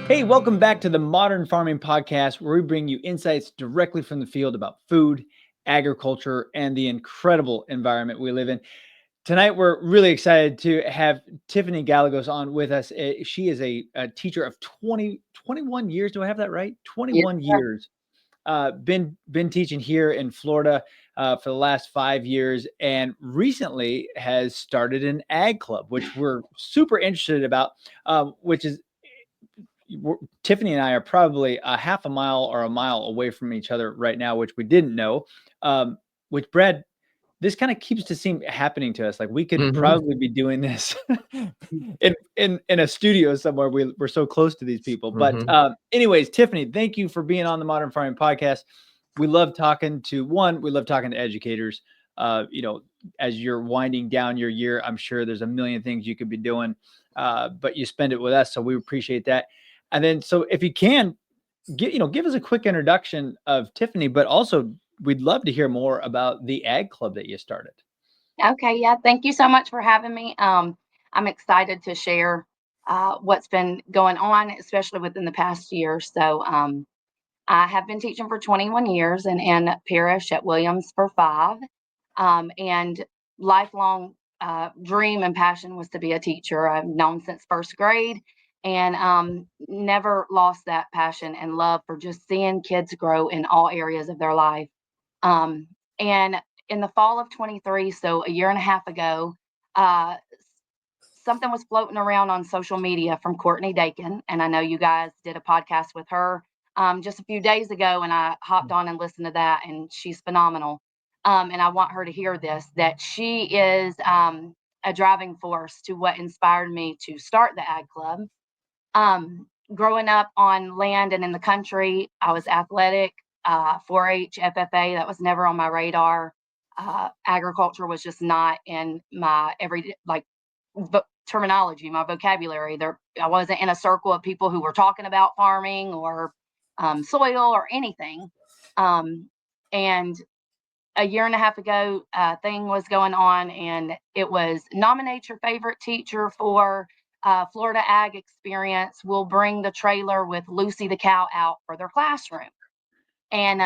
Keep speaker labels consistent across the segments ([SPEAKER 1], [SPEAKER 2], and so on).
[SPEAKER 1] Hey, welcome back to the Modern Farming Podcast, where we bring you insights directly from the field about food, agriculture, and the incredible environment we live in. Tonight, we're really excited to have Tiffany Gallegos on with us. She is a teacher of 21 years. Do I have that right?
[SPEAKER 2] Yeah.
[SPEAKER 1] 21 years. Been teaching here in Florida for the last 5 years, and recently has started an ag club, which we're super interested about, which is Tiffany and I are probably a half a mile or a mile away from each other right now, which we didn't know. Which Brad, this kind of keeps to seem happening to us. Like we could
[SPEAKER 2] Mhm.
[SPEAKER 1] probably be doing this in a studio somewhere. We're so close to these people. But
[SPEAKER 2] Mhm.
[SPEAKER 1] anyways, Tiffany, thank you for being on the Modern Farming Podcast. We love talking to we love talking to educators. As you're winding down your year, I'm sure there's a million things you could be doing, but you spend it with us, so we appreciate that. And then, so if you can, give us a quick introduction of Tiffany, but also we'd love to hear more about the ag club that you started.
[SPEAKER 2] Okay, yeah, thank you so much for having me. I'm excited to share what's been going on, especially within the past year. I have been teaching for 21 years and in parish at Williams for 5. And lifelong dream and passion was to be a teacher. I've known since first grade and never lost that passion and love for just seeing kids grow in all areas of their life. Um, and in the fall of 23, so a year and a half ago, uh, something was floating around on social media from Courtney Dakin. And I know you guys did a podcast with her just a few days ago, and I hopped on and listened to that, and she's phenomenal. And I want her to hear this, that she is a driving force to what inspired me to start the Ag Club. Growing up on land and in the country, I was athletic, 4-H, FFA. That was never on my radar. Agriculture was just not in my everyday terminology, my vocabulary. There, I wasn't in a circle of people who were talking about farming or soil or anything. Um, and a year and a half ago, thing was going on, and it was nominate your favorite teacher for Florida Ag Experience. We'll bring the trailer with Lucy the cow out for their classroom. And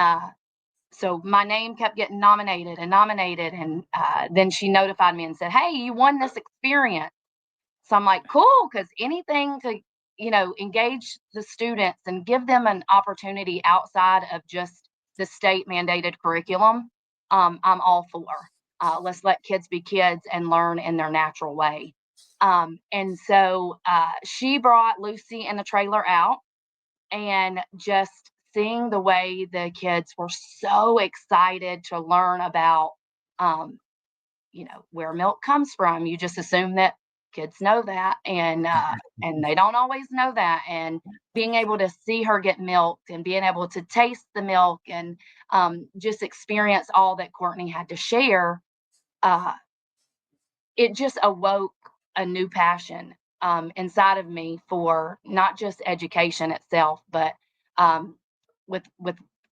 [SPEAKER 2] so my name kept getting nominated and nominated. And then she notified me and said, "Hey, you won this experience." So I'm like, cool, because anything to, engage the students and give them an opportunity outside of just the state mandated curriculum, I'm all for. Let's let kids be kids and learn in their natural way. And so she brought Lucy and the trailer out, and just seeing the way the kids were so excited to learn about, um, where milk comes from. You just assume that kids know that, and they don't always know that. And being able to see her get milked and being able to taste the milk and just experience all that Courtney had to share, uh, it just awoke a new passion inside of me for not just education itself, but um, with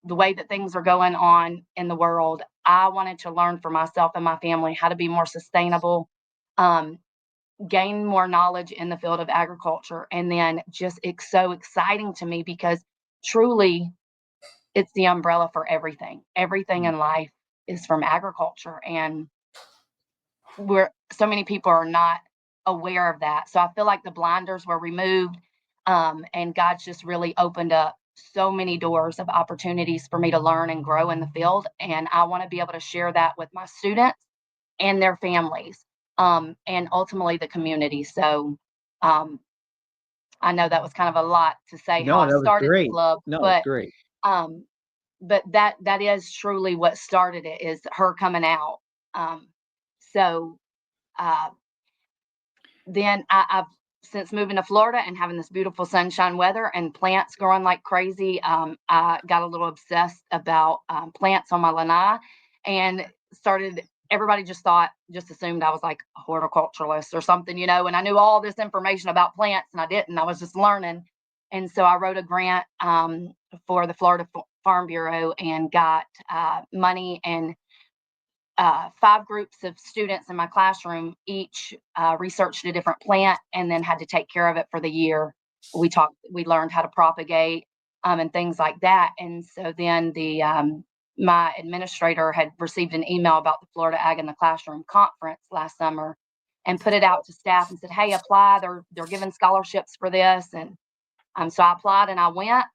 [SPEAKER 2] the way that things are going on in the world. I wanted to learn for myself and my family how to be more sustainable, um, gain more knowledge in the field of agriculture, and then just it's so exciting to me because truly it's the umbrella for everything. Everything in life is from agriculture, and where so many people are not aware of that. So I feel like the blinders were removed, and God's just really opened up so many doors of opportunities for me to learn and grow in the field. And I want to be able to share that with my students and their families, and ultimately the community. So um, I know that was kind of a lot to say how
[SPEAKER 1] No,
[SPEAKER 2] I
[SPEAKER 1] that was
[SPEAKER 2] started the
[SPEAKER 1] great.
[SPEAKER 2] club,
[SPEAKER 1] No, it's
[SPEAKER 2] but
[SPEAKER 1] great.
[SPEAKER 2] um, that is truly what started it, is her coming out. Um, so uh, then I've since moving to Florida and having this beautiful sunshine weather and plants growing like crazy, I got a little obsessed about plants on my lanai and started. Everybody just assumed I was like a horticulturalist or something, and I knew all this information about plants and I didn't. I was just learning. And so I wrote a grant for the Florida Farm Bureau and got money, and 5 groups of students in my classroom each researched a different plant and then had to take care of it for the year. we learned how to propagate, and things like that. And so then my administrator had received an email about the Florida Ag in the Classroom conference last summer and put it out to staff and said, hey, apply. They're giving scholarships for this. And so I applied and I went.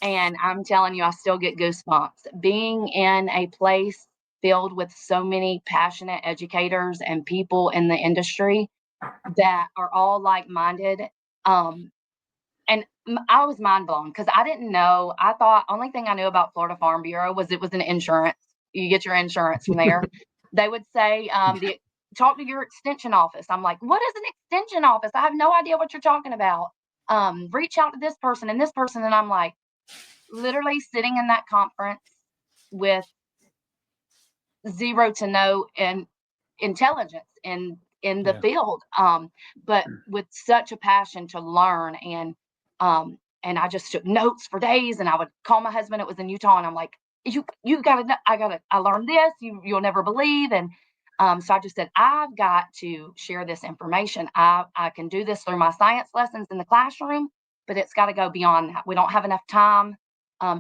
[SPEAKER 2] And I'm telling you, I still get goosebumps. Being in a place filled with so many passionate educators and people in the industry that are all like-minded. And I was mind blown because I didn't know. I thought only thing I knew about Florida Farm Bureau was it was an insurance. You get your insurance from there. They would say, talk to your extension office. I'm like, what is an extension office? I have no idea what you're talking about. Reach out to this person and this person. And I'm like, literally sitting in that conference with zero to no intelligence in the
[SPEAKER 1] Yeah.
[SPEAKER 2] field, but with such a passion to learn. And I just took notes for days, and I would call my husband. It was in Utah, and I'm like, you gotta, I learned this, you'll never believe. And so I just said, I've got to share this information. I can do this through my science lessons in the classroom, but it's got to go beyond that. We don't have enough time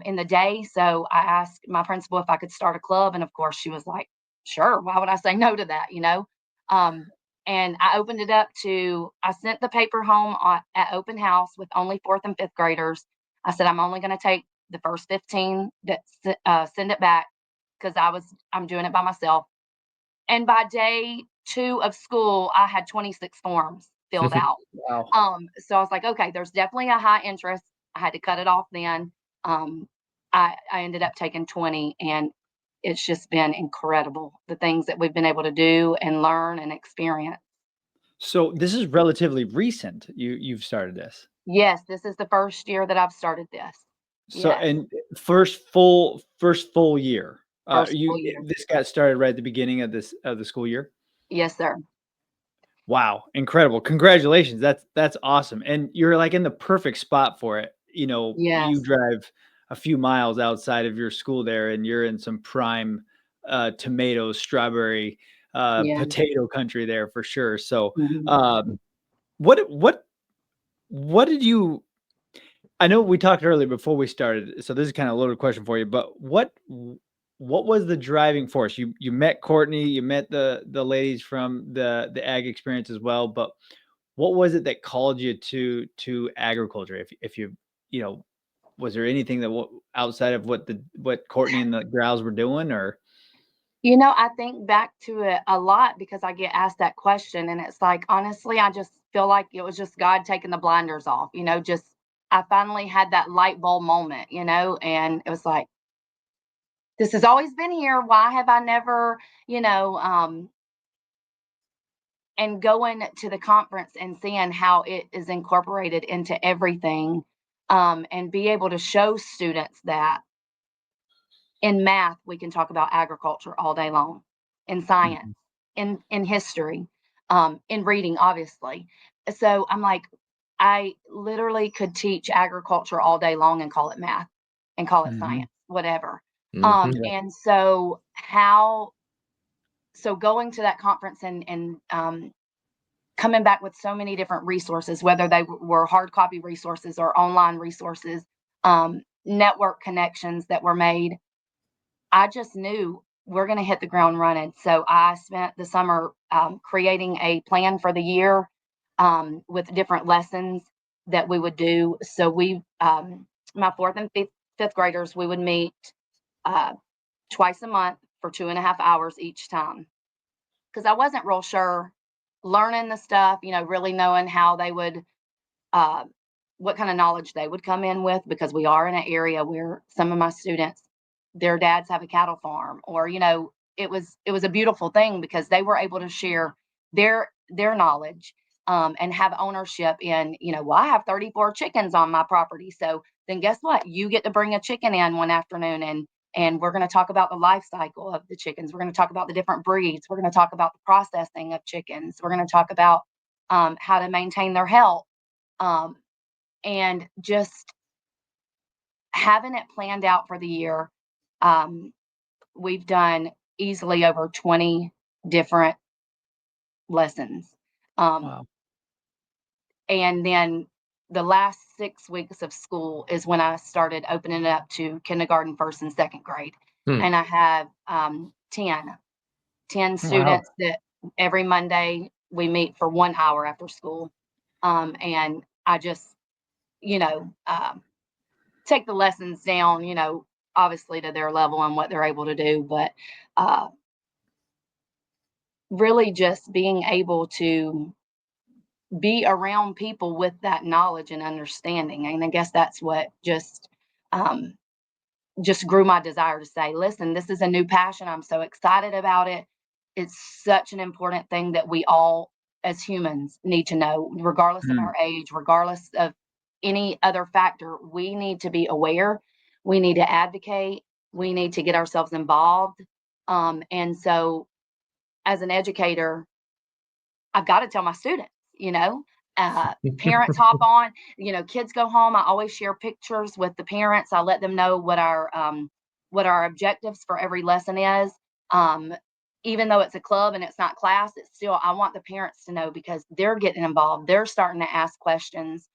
[SPEAKER 2] in the day. So I asked my principal if I could start a club. And of course, she was like, sure, why would I say no to that, you know? And I opened it up I sent the paper home at open house with only fourth and fifth graders. I said, I'm only going to take the first 15 that send it back because I'm doing it by myself. And by day 2 of school, I had 26 forms filled out.
[SPEAKER 1] Wow.
[SPEAKER 2] So I was like, okay, there's definitely a high interest. I had to cut it off then. I ended up taking 20, and it's just been incredible, the things that we've been able to do and learn and experience.
[SPEAKER 1] So this is relatively recent. You've started this.
[SPEAKER 2] Yes, this is the first year that I've started this.
[SPEAKER 1] So
[SPEAKER 2] Yes,
[SPEAKER 1] and first full year.
[SPEAKER 2] first
[SPEAKER 1] You
[SPEAKER 2] full year.
[SPEAKER 1] This got started right at the beginning of the school year.
[SPEAKER 2] Yes, sir.
[SPEAKER 1] Wow, incredible. Congratulations. That's awesome. And you're like in the perfect spot for it. You
[SPEAKER 2] Yes,
[SPEAKER 1] drive a few miles outside of your school there and you're in some prime tomato, strawberry,
[SPEAKER 2] yeah.
[SPEAKER 1] potato country there for sure. So,
[SPEAKER 2] Mhm.
[SPEAKER 1] what what did you I know we talked earlier before we started, so this is kind of a loaded question for you, but what was the driving force? You met Courtney, you met the ladies from the ag experience as well, but what was it that called you to agriculture? If you know, was there anything outside of what Courtney and the gals were doing, or
[SPEAKER 2] I think back to it a lot because I get asked that question, and it's like, honestly, I just feel like it was just God taking the blinders off, just I finally had that light bulb moment, and it was like, this has always been here. Why have I never, and going to the conference and seeing how it is incorporated into everything, and be able to show students that in math, we can talk about agriculture all day long, in science,
[SPEAKER 1] Mhm.
[SPEAKER 2] in history, in reading, obviously. So I'm like, I literally could teach agriculture all day long and call it math and call it
[SPEAKER 1] Mhm.
[SPEAKER 2] science, whatever.
[SPEAKER 3] Mhm.
[SPEAKER 1] Yeah.
[SPEAKER 2] And so going to that conference and coming back with so many different resources, whether they were hard copy resources or online resources, network connections that were made, I just knew we're going to hit the ground running. So I spent the summer creating a plan for the year, with different lessons that we would do. So my fourth and fifth graders, we would meet uh, twice a month for 2.5 hours each time. Because I wasn't real sure learning the stuff, really knowing how they would, uh, what kind of knowledge they would come in with, because we are in an area where some of my students, their dads have a cattle farm, or it was a beautiful thing because they were able to share their knowledge, and have ownership in, well, I have 34 chickens on my property, so then guess what, you get to bring a chicken in one afternoon, and we're going to talk about the life cycle of the chickens. We're going to talk about the different breeds. We're going to talk about the processing of chickens. We're going to talk about how to maintain their health, um, and just having it planned out for the year. Um, we've done easily over 20 different lessons. Um,
[SPEAKER 1] Wow.
[SPEAKER 2] And then the last 6 weeks of school is when I started opening it up to kindergarten, first and second grade. And I have 10
[SPEAKER 1] Wow.
[SPEAKER 2] students that every Monday we meet for 1 hour after school. And I just, you know, take the lessons down, obviously to their level and what they're able to do, but uh, really just being able to be around people with that knowledge and understanding. And I guess that's what um, just grew my desire to say, listen, this is a new passion. I'm so excited about it. It's such an important thing that we all as humans need to know, regardless of
[SPEAKER 1] Mm.
[SPEAKER 2] our age, regardless of any other factor. We need to be aware. We need to advocate. We need to get ourselves involved. And so as an educator, I've got to tell my students, parents hop on, kids go home. I always share pictures with the parents. I let them know what our objectives for every lesson is. Um, Even though it's a club and it's not class, it's still, I want the parents to know because they're getting involved. They're starting to ask questions.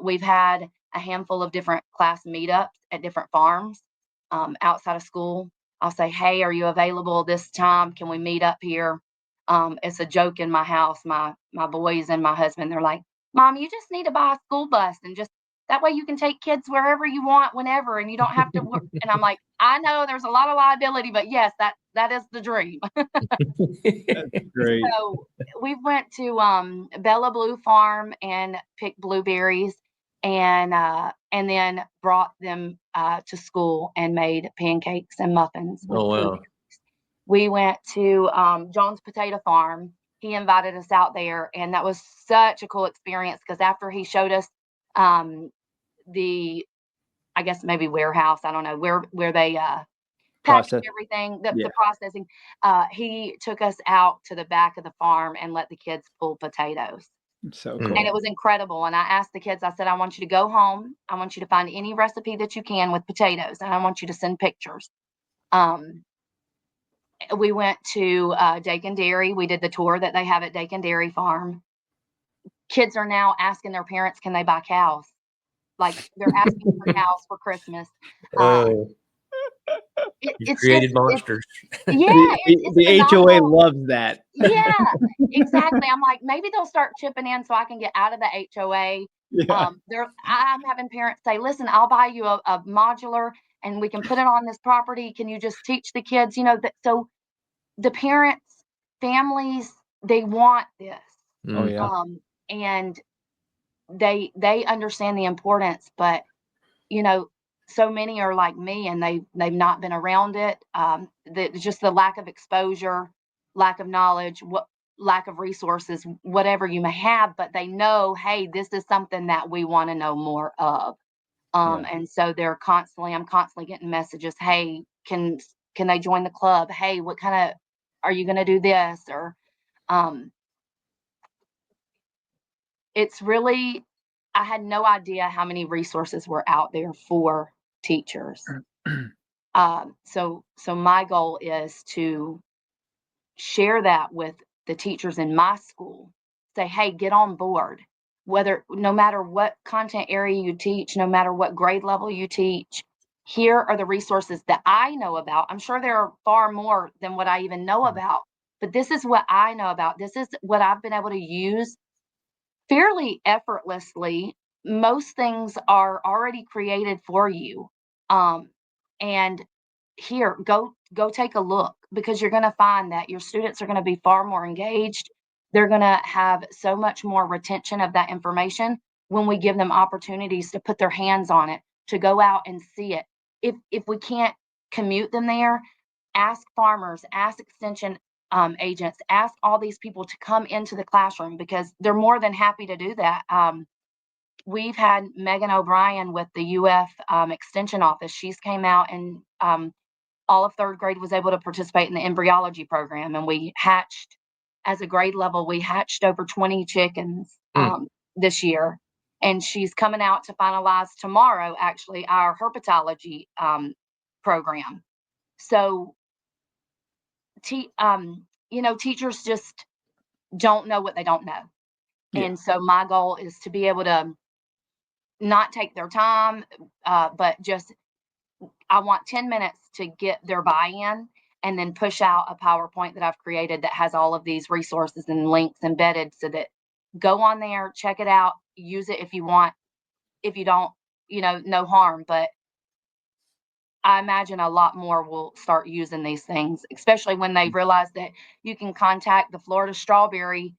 [SPEAKER 2] We've had a handful of different class meetups at different farms outside of school. I'll say, hey, are you available this time? Can we meet up here? It's a joke in my house. My boys and my husband, they're like, Mom, you just need to buy a school bus and just that way you can take kids wherever you want, whenever, and you don't have to work. And I'm like, I know there's a lot of liability, but yes, that is the dream.
[SPEAKER 1] That's great.
[SPEAKER 2] So we went to Bella Blue Farm and picked blueberries, and then brought them to school and made pancakes and muffins with
[SPEAKER 3] Oh,
[SPEAKER 2] blueberries.
[SPEAKER 3] wow.
[SPEAKER 2] We went to John's Potato Farm. He invited us out there, and that was such a cool experience because after he showed us um, the, I guess maybe warehouse, I don't know, where they package
[SPEAKER 1] Process.
[SPEAKER 2] everything, the,
[SPEAKER 1] Yeah.
[SPEAKER 2] the processing. He took us out to the back of the farm and let the kids pull potatoes.
[SPEAKER 1] So
[SPEAKER 3] Mm.
[SPEAKER 2] And it
[SPEAKER 1] cool.
[SPEAKER 2] was incredible. And I asked the kids, I said, I want you to go home. I want you to find any recipe that you can with potatoes, and I want you to send pictures. Um, we went to Dakin Dairy. We did the tour that they have at Dakin Dairy Farm. Kids are now asking their parents, can they buy cows? Like they're asking for cows for Christmas. Uh,
[SPEAKER 3] Oh, you've
[SPEAKER 2] it's just,
[SPEAKER 3] created monsters.
[SPEAKER 2] yeah,
[SPEAKER 1] The, the,
[SPEAKER 2] it's
[SPEAKER 1] the HOA
[SPEAKER 2] phenomenal.
[SPEAKER 1] loves that.
[SPEAKER 2] Yeah, exactly. I'm like, maybe they'll start chipping in so I can get out of the HOA.
[SPEAKER 1] Yeah.
[SPEAKER 2] I'm having parents say, listen, I'll buy you a modular and we can put it on this property. Can you just teach the kids? So the parents, families, they want this.
[SPEAKER 1] Oh,
[SPEAKER 3] Mm.
[SPEAKER 1] yeah.
[SPEAKER 2] And they understand the importance, but you know, so many are like me and they've not been around it. Just the lack of exposure, lack of knowledge, lack of resources, whatever you may have, but they know, hey, this is something that we want to know more of.
[SPEAKER 1] Yeah.
[SPEAKER 2] And so I'm constantly getting messages, hey, can they join the club? Hey, what kind of are you going to do this? Or um, it's really, I had no idea how many resources were out there for teachers. So my goal is to share that with the teachers in my school. Say, hey, get on board. No matter what content area you teach, no matter what grade level you teach, here are the resources that I know about. I'm sure there are far more than what I even know about, but this is what I know about. This is what I've been able to use fairly effortlessly. Most things are already created for you. And here, go take a look because you're going to find that your students are going to be far more engaged. They're going to have so much more retention of that information when we give them opportunities to put their hands on it, to go out and see it. If we can't commute them there, ask farmers, ask extension agents, ask all these people to come into the classroom because they're more than happy to do that. We've had Megan O'Brien with the UF Extension Office. She's came out and all of third grade was able to participate in the embryology program, and we hatched as a grade level. We hatched over 20 chickens
[SPEAKER 3] Mm.
[SPEAKER 2] this year, and she's coming out to finalize tomorrow, actually, our herpetology program. So teachers just don't know what they don't know.
[SPEAKER 1] Yeah.
[SPEAKER 2] And so my goal is to be able to not take their time, but just I want 10 minutes to get their buy-in and then push out a PowerPoint that I've created that has all of these resources and links embedded so that go on there, check it out, use it if you want. If you don't, no harm. But I imagine a lot more will start using these things, especially when they realize that you can contact the Florida Strawberry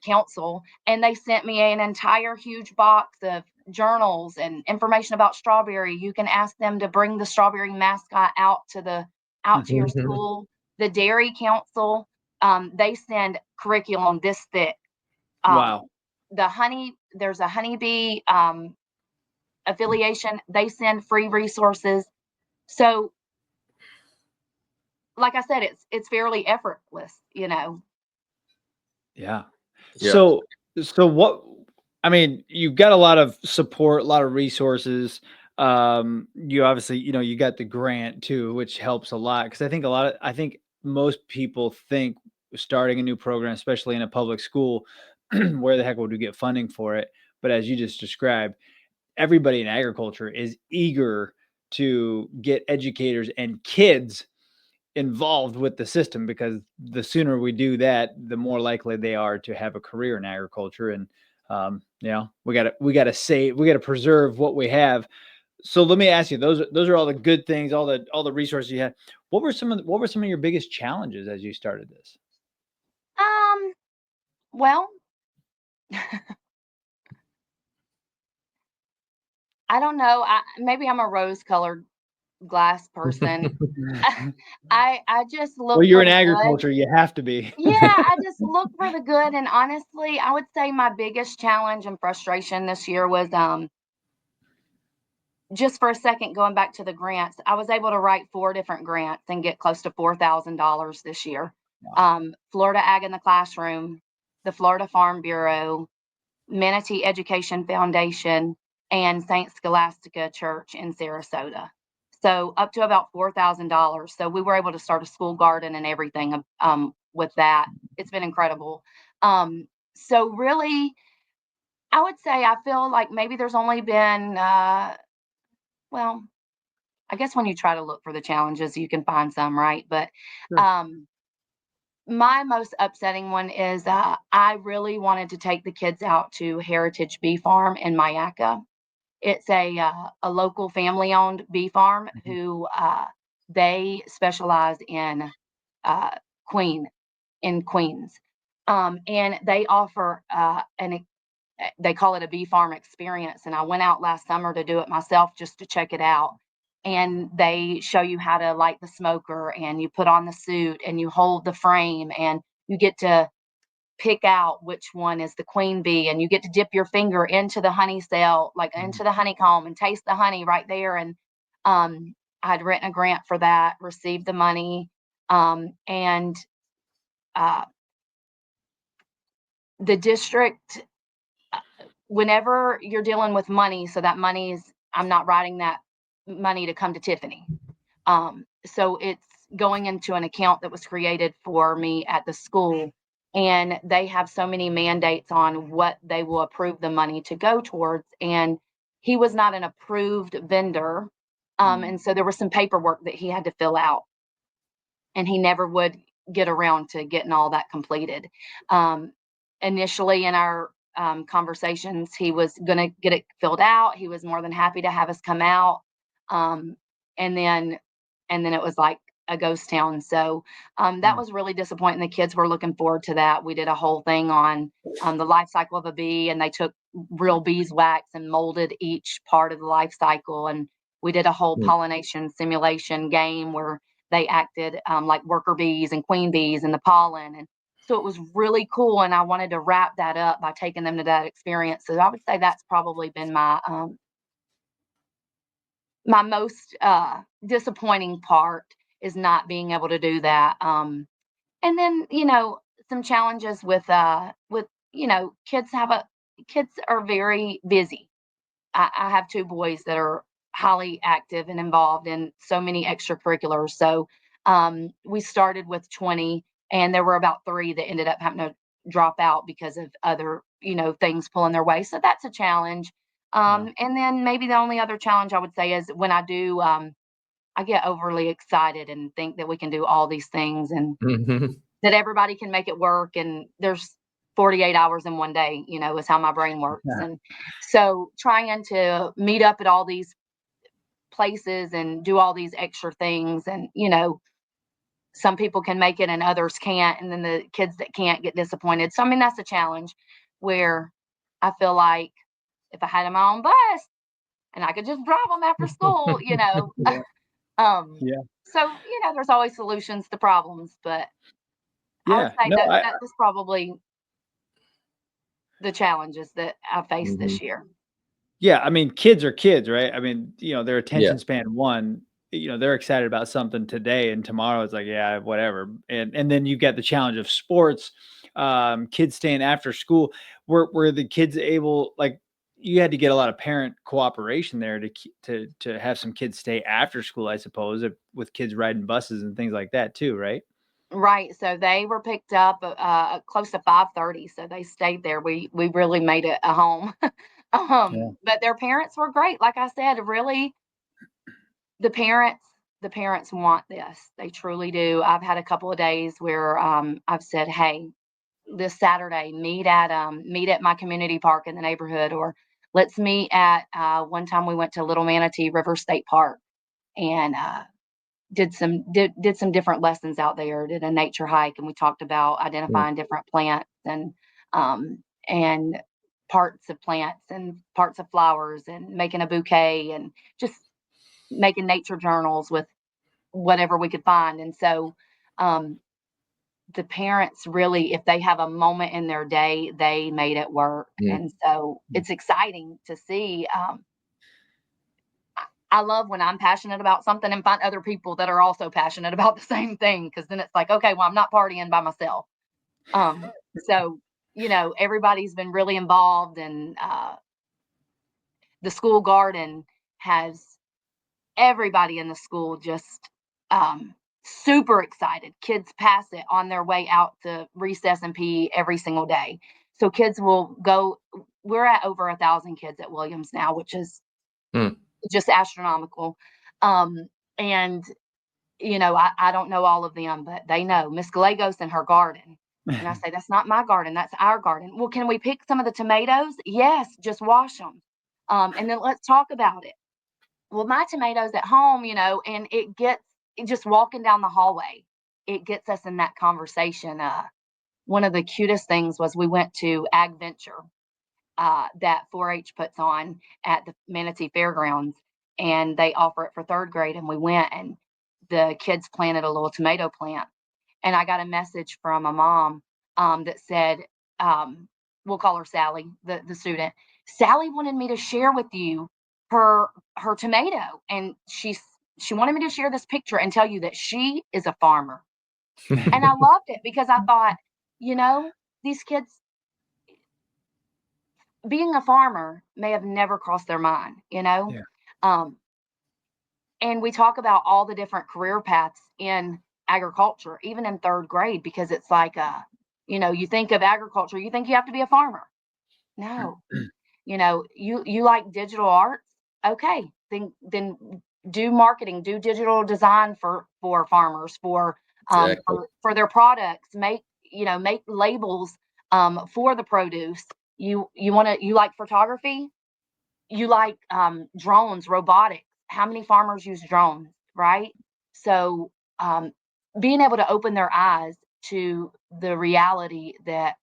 [SPEAKER 2] Council, and they sent me an entire huge box of journals and information about strawberry. You can ask them to bring the strawberry mascot out to your school. The Dairy Council, they send curriculum this thick.
[SPEAKER 1] Wow.
[SPEAKER 2] There's a honeybee affiliation. They send free resources. So, like I said, it's fairly effortless.
[SPEAKER 1] Yeah.
[SPEAKER 3] Yeah.
[SPEAKER 1] So what, I mean, you've got a lot of support, a lot of resources. You obviously, you got the grant too, which helps a lot. Because I think most people think starting a new program, especially in a public school, where the heck would we get funding for it? But as you just described, everybody in agriculture is eager to get educators and kids involved with the system, because the sooner we do that, the more likely they are to have a career in agriculture. And we gotta preserve what we have. So let me ask you, those are all the good things, all the resources you had. What were some of your biggest challenges as you started this?
[SPEAKER 2] Well, I don't know. Maybe I'm a rose-colored glass person. I just look
[SPEAKER 1] Well, you're
[SPEAKER 2] for
[SPEAKER 1] in
[SPEAKER 2] the good.
[SPEAKER 1] agriculture, you have to be.
[SPEAKER 2] Yeah, I just look for the good, and honestly, I would say my biggest challenge and frustration this year was, just for a second, going back to the grants, I was able to write 4 different grants and get close to $4,000 this year.
[SPEAKER 1] Wow.
[SPEAKER 2] Florida Ag in the Classroom, the Florida Farm Bureau, Manatee Education Foundation, and Saint Scholastica Church in Sarasota. So up to about $4,000. So we were able to start a school garden and everything with that. It's been incredible. So really, I would say I feel like maybe there's only been, well, I guess when you try to look for the challenges, you can find some, right? But
[SPEAKER 1] Sure.
[SPEAKER 2] my most upsetting one is I really wanted to take the kids out to Heritage Bee Farm in Mayaca. It's a local family-owned bee farm
[SPEAKER 1] Mhm.
[SPEAKER 2] who they specialize in uh, queen queens, and they offer they call it a bee farm experience. And I went out last summer to do it myself just to check it out. And they show you how to light the smoker, and you put on the suit, and you hold the frame, and you get to pick out which one is the queen bee, and you get to dip your finger into the honey cell, like
[SPEAKER 1] Mhm.
[SPEAKER 2] into the honeycomb, and taste the honey right there. And I'd written a grant for that, received the money, and uh, the district, whenever you're dealing with money, so that money is, I'm not writing that money to come to Tiffany. So it's going into an account that was created for me at the school. And they have so many mandates on what they will approve the money to go towards. And he was not an approved vendor.
[SPEAKER 1] Mm.
[SPEAKER 2] And so there was some paperwork that he had to fill out, and he never would get around to getting all that completed. Um, Initially in our conversations, he was going to get it filled out. He was more than happy to have us come out. Um, and then, and then it was like a ghost town. So that
[SPEAKER 1] Mm.
[SPEAKER 2] was really disappointing. The kids were looking forward to that. We did a whole thing on the life cycle of a bee, and they took real beeswax and molded each part of the life cycle. And we did a whole pollination simulation game where they acted like worker bees and queen bees and the pollen. And so it was really cool. And I wanted to wrap that up by taking them to that experience. So I would say that's probably been my most disappointing part, is not being able to do that. And then, some challenges with, kids are very busy. I have 2 boys that are highly active and involved in so many extracurriculars. So we started with 20, and there were about 3 that ended up having to drop out because of other, things pulling their way. So that's a challenge.
[SPEAKER 1] Yeah.
[SPEAKER 2] And then maybe the only other challenge I would say is when I do, I get overly excited and think that we can do all these things and
[SPEAKER 3] Mhm.
[SPEAKER 2] that everybody can make it work. And there's 48 hours in one day, is how my brain works.
[SPEAKER 1] Yeah.
[SPEAKER 2] And so trying to meet up at all these places and do all these extra things. And, some people can make it and others can't. And then the kids that can't get disappointed. So, I mean, that's a challenge where I feel like if I had my own bus and I could just drive them after school,
[SPEAKER 1] Yeah.
[SPEAKER 2] um,
[SPEAKER 1] Yeah.
[SPEAKER 2] so, there's always solutions to problems, but I would
[SPEAKER 1] Yeah.
[SPEAKER 2] say
[SPEAKER 1] No,
[SPEAKER 2] that that was probably the challenges that I faced
[SPEAKER 3] Mhm.
[SPEAKER 2] this year.
[SPEAKER 1] yeah. I mean, kids are kids, right? I mean, their
[SPEAKER 3] Yeah.
[SPEAKER 1] attention span they're excited about something today and tomorrow it's like, yeah, whatever. And then you get the challenge of sports, kids staying after school. Were the kids able, like, you had to get a lot of parent cooperation there to have some kids stay after school, I suppose, with kids riding buses and things like that too, right?
[SPEAKER 2] Right. So they were picked up close to 5:30. So they stayed there. We really made it a home.
[SPEAKER 1] Yeah.
[SPEAKER 2] But their parents were great. Like I said, really the parents the parents want this. They truly do. I've had a couple of days where I've said, "Hey, this Saturday meet at my community park in the neighborhood, or let's meet at one time we went to Little Manatee River State Park and did some different lessons out there, did a nature hike, and we talked about
[SPEAKER 3] Mm.
[SPEAKER 2] identifying different plants and parts of plants and parts of flowers and making a bouquet and just making nature journals with whatever we could find. And so um, the parents really, if they have a moment in their day, they made it work.
[SPEAKER 3] Mm.
[SPEAKER 2] And so it's exciting to see. I love when I'm passionate about something and find other people that are also passionate about the same thing, because then it's like, okay, well, I'm not partying by myself. So, everybody's been really involved, and the school garden has everybody in the school just super excited. Kids pass it on their way out to recess and PE every single day. So kids will go. We're at over 1,000 kids at Williams now, which is
[SPEAKER 3] Mm.
[SPEAKER 2] just astronomical. And I don't know all of them, but they know Miss Gallegos and her garden. And I say, that's not my garden, that's our garden. Well, can we pick some of the tomatoes? Yes, just wash them. And then let's talk about it. Well, my tomatoes at home, and just walking down the hallway, it gets us in that conversation. One of the cutest things was we went to Ag Venture that 4-H puts on at the Manatee Fairgrounds, and they offer it for third grade. And we went, and the kids planted a little tomato plant. And I got a message from a mom that said, we'll call her Sally, the student. Sally wanted me to share with you her tomato, and she wanted me to share this picture and tell you that she is a farmer. And I loved it because I thought, these kids being a farmer may have never crossed their mind.
[SPEAKER 1] Yeah.
[SPEAKER 2] Um, and we talk about all the different career paths in agriculture, even in third grade, because it's like, you think of agriculture, you think you have to be a farmer. No, you like digital arts. Okay, then do marketing, do digital design for farmers,
[SPEAKER 3] Exactly.
[SPEAKER 2] for their products. Make labels for the produce. You like photography, you like drones, robotics. How many farmers use drones, right? So being able to open their eyes to the reality that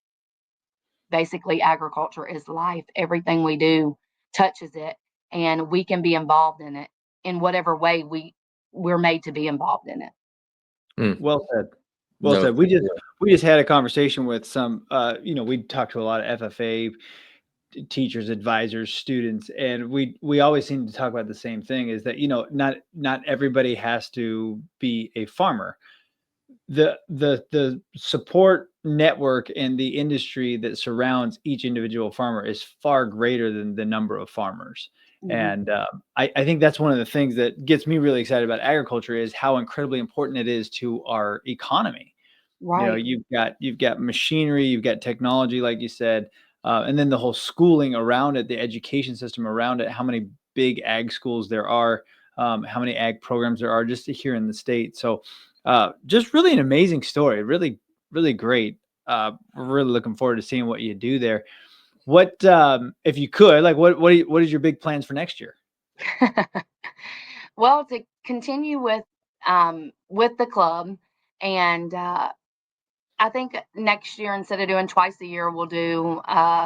[SPEAKER 2] basically agriculture is life. Everything we do touches it, and we can be involved in it in whatever way we're made to be involved in it.
[SPEAKER 3] Mm.
[SPEAKER 1] Well said. Well
[SPEAKER 3] No.
[SPEAKER 1] said. We just had a conversation with some, we talked to a lot of FFA teachers, advisors, students, and we always seem to talk about the same thing, is that, not everybody has to be a farmer. The support network and the industry that surrounds each individual farmer is far greater than the number of farmers.
[SPEAKER 2] Mhm.
[SPEAKER 1] And I think that's one of the things that gets me really excited about agriculture, is how incredibly important it is to our economy.
[SPEAKER 2] Right.
[SPEAKER 1] You've got machinery, you've got technology, like you said, and then the whole schooling around it, the education system around it, how many big ag schools there are, how many ag programs there are just here in the state. So just really an amazing story, really, really great. We're really looking forward to seeing what you do there. What, if you could, like, what is your big plans for next year?
[SPEAKER 2] Well, to continue with the club, and I think next year, instead of doing twice a year, we'll do,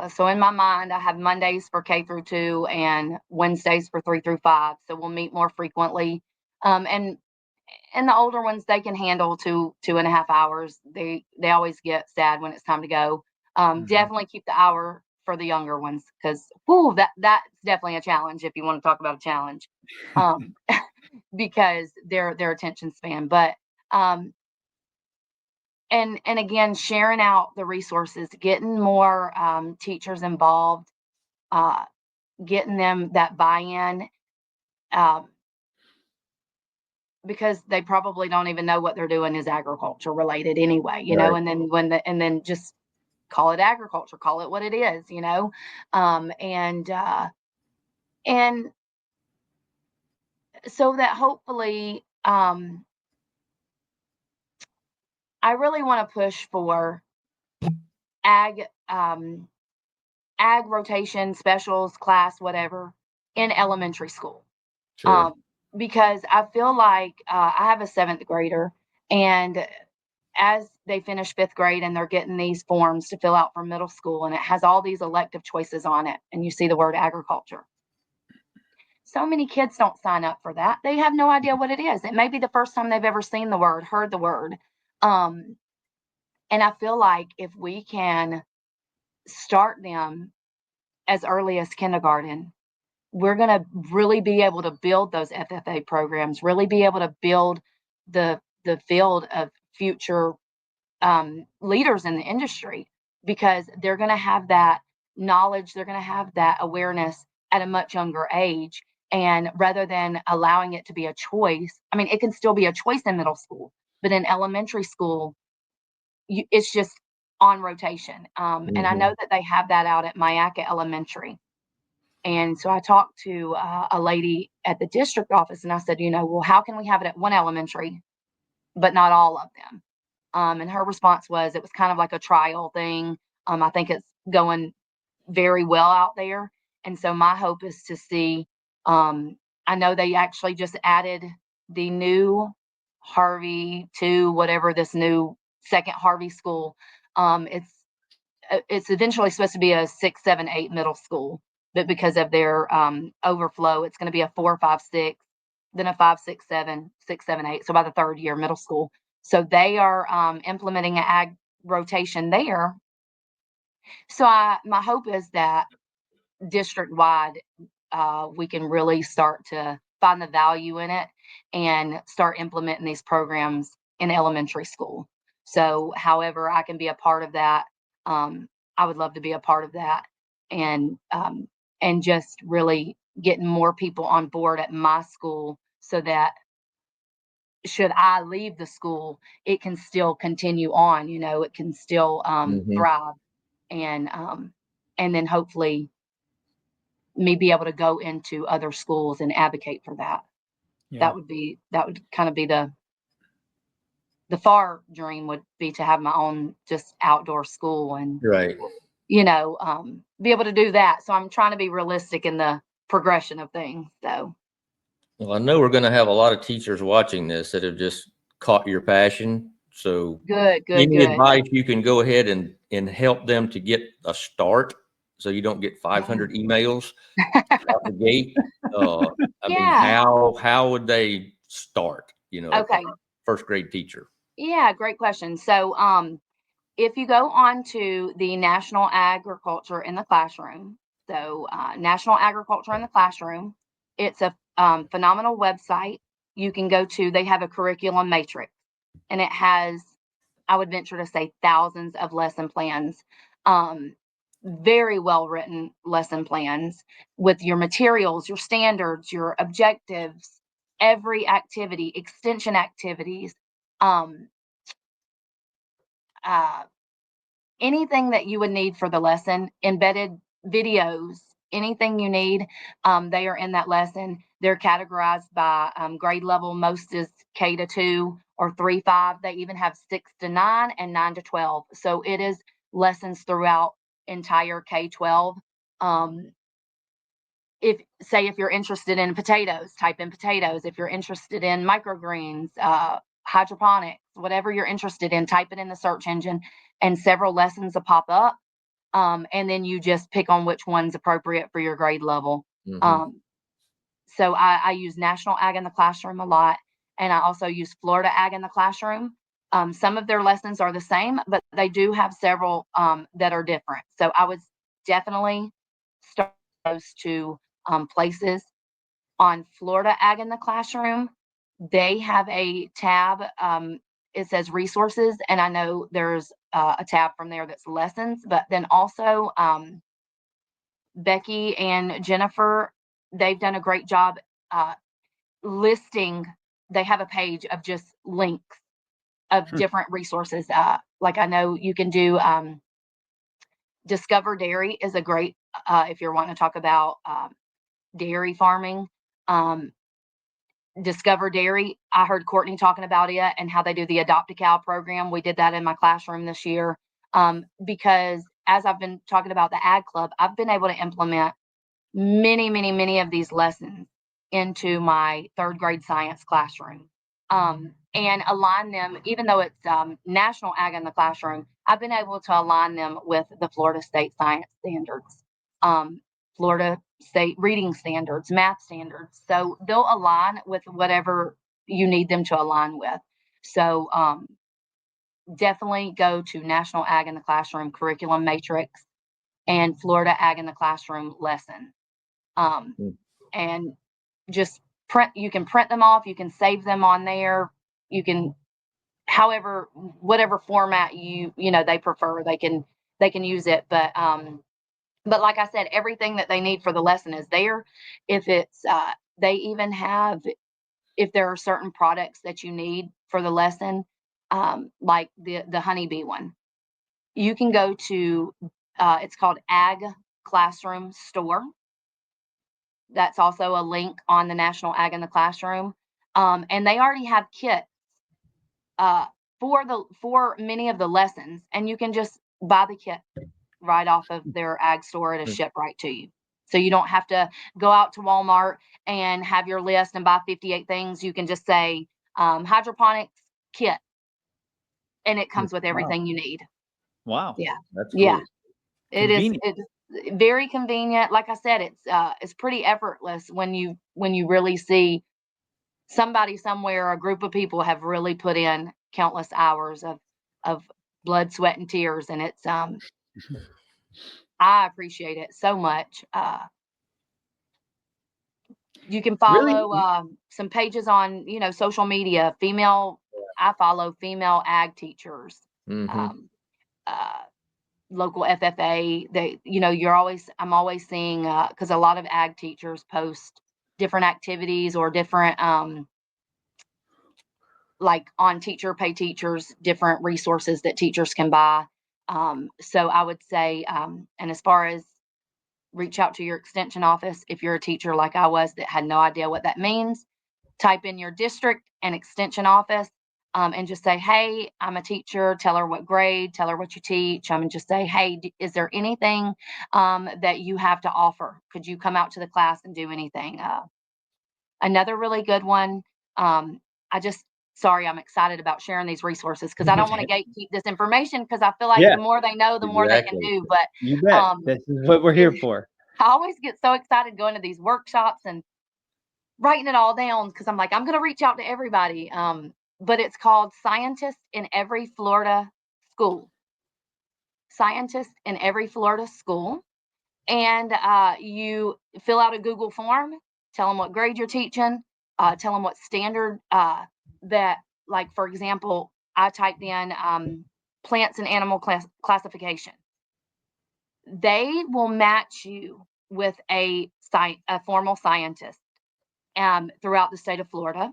[SPEAKER 2] so in my mind, I have Mondays for K through 2 and Wednesdays for 3 through 5. So we'll meet more frequently. And the older ones, they can handle 2.5 hours. They always get sad when it's time to go.
[SPEAKER 1] Mhm.
[SPEAKER 2] Definitely keep the hour for the younger ones, because that's definitely a challenge if you want to talk about a challenge. Um, because their attention span. But and again, sharing out the resources, getting more teachers involved, uh, getting them that buy-in, um, because they probably don't even know what they're doing is agriculture related anyway,
[SPEAKER 3] Right.
[SPEAKER 2] and then just call it agriculture, call it what it is, um, and uh, and so that hopefully, I really want to push for ag um, ag rotation, specials, class, whatever, in elementary school.
[SPEAKER 3] Sure.
[SPEAKER 2] Um, because I feel like I have a seventh grader, and as they finish fifth grade and they're getting these forms to fill out for middle school, and it has all these elective choices on it, and you see the word agriculture. So many kids don't sign up for that. They have no idea what it is. It may be the first time they've ever seen the word, heard the word. Um, and I feel like if we can start them as early as kindergarten, we're going to really be able to build those FFA programs, really be able to build the field of future leaders in the industry, because they're going to have that knowledge, they're going to have that awareness at a much younger age. And rather than allowing it to be a choice, I mean, it can still be a choice in middle school, but in elementary school, it's just on rotation. And I know
[SPEAKER 3] Hmm.
[SPEAKER 2] that they have that out at Mayaca Elementary. And so I talked to a lady at the district office, and I said, well, how can we have it at one elementary, but not all of them? And her response was it was kind of like a trial thing. I think it's going very well out there. And so my hope is to see, I know they actually just added the new Harvey to whatever this new second Harvey school. It's eventually supposed to be a 6, 7, 8 middle school, but because of their overflow, it's going to be a 4, 5, 6, then a 5, 6, 7, 6, 7, 8. So by the third year, middle school. So they are implementing an ag rotation there. So my hope is that district wide, we can really start to find the value in it and start implementing these programs in elementary school. So, however, I can be a part of that. I would love to be a part of that, and and just really getting more people on board at my school, so that should I leave the school, it can still continue on. It can still
[SPEAKER 3] Hmm.
[SPEAKER 2] thrive, and then hopefully me be able to go into other schools and advocate for that.
[SPEAKER 1] Yeah.
[SPEAKER 2] That would kind of be the far dream, would be to have my own just outdoor school, and
[SPEAKER 3] Right.
[SPEAKER 2] be able to do that. So I'm trying to be realistic in the progression of things. So
[SPEAKER 3] Well, I know we're going to have a lot of teachers watching this that have just caught your passion. So
[SPEAKER 2] good, good,
[SPEAKER 3] any
[SPEAKER 2] good.
[SPEAKER 3] advice you can go ahead and help them to get a start so you don't get 500 emails out the gate. Uh, I mean,
[SPEAKER 2] Yeah.
[SPEAKER 3] how would they start, if they're
[SPEAKER 2] Okay.
[SPEAKER 3] a first grade teacher?
[SPEAKER 2] Yeah. Great question. So, if you go on to the National Agriculture in the Classroom, so National Agriculture in the Classroom, it's a phenomenal website. You can go to, they have a curriculum matrix, and it has, I would venture to say, thousands of lesson plans, um, very well written lesson plans with your materials, your standards, your objectives, every activity, extension activities. Um, anything that you would need for the lesson, embedded videos, anything you need, they are in that lesson. They're categorized by grade level. Most is K to 2 or 3-5. They even have 6 to 9 and 9 to 12. So it is lessons throughout entire K-12. If you're interested in potatoes, type in potatoes. If you're interested in microgreens, hydroponics, whatever you're interested in, type it in the search engine, and several lessons will pop up. And then you just pick on which one's appropriate for your grade level.
[SPEAKER 3] Mhm.
[SPEAKER 2] So I use National Ag in the Classroom a lot, and I also use Florida Ag in the Classroom. Some of their lessons are the same, but they do have several that are different. So I would definitely start those two places. On Florida Ag in the Classroom, they have a tab. It says resources, and I know there's a tab from there that's lessons, but then also Becky and Jennifer, they've done a great job listing. They have a page of just links of different resources. Like I know you can do Discover Dairy is a great, if you're wanting to talk about dairy farming. Discover Dairy, I heard Courtney talking about it and how they do the Adopt a Cow program. We did that in my classroom this year because as I've been talking about the Ag Club, I've been able to implement many of these lessons into my third grade science classroom and align them, even though it's National Ag in the Classroom, I've been able to align them with the Florida State Science Standards, Florida State Reading Standards, math standards. So they'll align with whatever you need them to align with. So definitely go to National Ag in the Classroom Curriculum Matrix and Florida Ag in the Classroom lesson. And just print, you can print them off, you can save them on there, you can, however, whatever format they prefer, they can use it. But like I said, everything that they need for the lesson is there. If it's they even have, if there are certain products that you need for the lesson, like the honeybee one, you can go to it's called Ag Classroom Store. That's also a link on the National Ag in the Classroom. And they already have kits for many of the lessons, and you can just buy the kit right off of their ag store. It'll ship right to you. So you don't have to go out to Walmart and have your list and buy 58 things. You can just say hydroponics kit, and it comes with everything you need.
[SPEAKER 1] Wow.
[SPEAKER 2] Yeah.
[SPEAKER 3] That's cool.
[SPEAKER 2] Yeah.
[SPEAKER 1] Convenient.
[SPEAKER 2] It's very convenient. Like I said, it's pretty effortless when you really see somebody somewhere, a group of people have really put in countless hours of blood, sweat, and tears, and it's I appreciate it so much. You can
[SPEAKER 1] Really?
[SPEAKER 2] follow some pages on social media. I follow female ag teachers.
[SPEAKER 3] Mhm.
[SPEAKER 2] Local FFA. I'm always seeing because a lot of ag teachers post different activities or different like on Teacher Pay Teachers, different resources that teachers can buy. So I would say, and as far as reach out to your extension office, if you're a teacher like I was that had no idea what that means, type in your district and extension office and just say, hey, I'm a teacher. Tell her what grade, tell her what you teach. And just say, hey, is there anything that you have to offer? Could you come out to the class and do anything? Another really good one. Sorry, I'm excited about sharing these resources because I don't want to gatekeep this information because I feel like
[SPEAKER 1] Yeah,
[SPEAKER 2] the more they know, the more they can
[SPEAKER 3] Exactly.
[SPEAKER 2] do. But
[SPEAKER 1] you bet. This is what we're here for.
[SPEAKER 2] I always get so excited going to these workshops and writing it all down because I'm like, I'm going to reach out to everybody. But it's called Scientists in Every Florida School. Scientists in Every Florida School. And you fill out a Google form, tell them what grade you're teaching, tell them what standard that, like, for example, I typed in plants and animal classification. They will match you with a formal scientist throughout the state of Florida.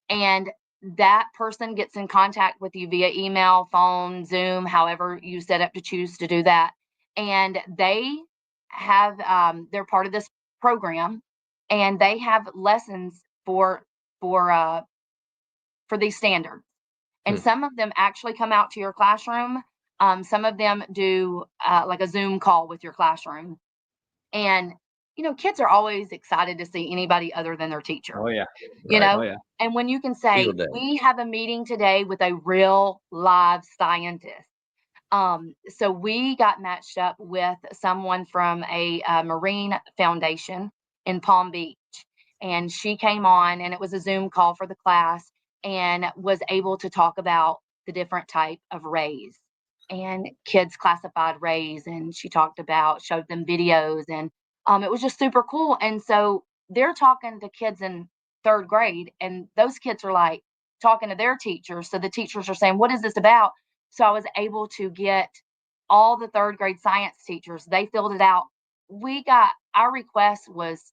[SPEAKER 2] And that person gets in contact with you via email, phone, Zoom, however you set up to choose to do that. And they have, they're part of this program, and they have lessons for uh, for these standards. And
[SPEAKER 3] Hmm.
[SPEAKER 2] some of them actually come out to your classroom. Some of them do like a Zoom call with your classroom. And, kids are always excited to see anybody other than their teacher,
[SPEAKER 1] Oh yeah.
[SPEAKER 2] you
[SPEAKER 3] Right.
[SPEAKER 1] Oh
[SPEAKER 2] know?
[SPEAKER 1] yeah.
[SPEAKER 2] And when you can say,
[SPEAKER 3] Field day.
[SPEAKER 2] we have a meeting today with a real live scientist. So we got matched up with someone from a marine foundation in Palm Beach, and she came on, and it was a Zoom call for the class, and was able to talk about the different type of rays and kids classified rays, and she showed them videos, and it was just super cool. And so they're talking to kids in third grade, and those kids are like talking to their teachers. So the teachers are saying, "What is this about?" So I was able to get all the third grade science teachers. They filled it out. Our request was,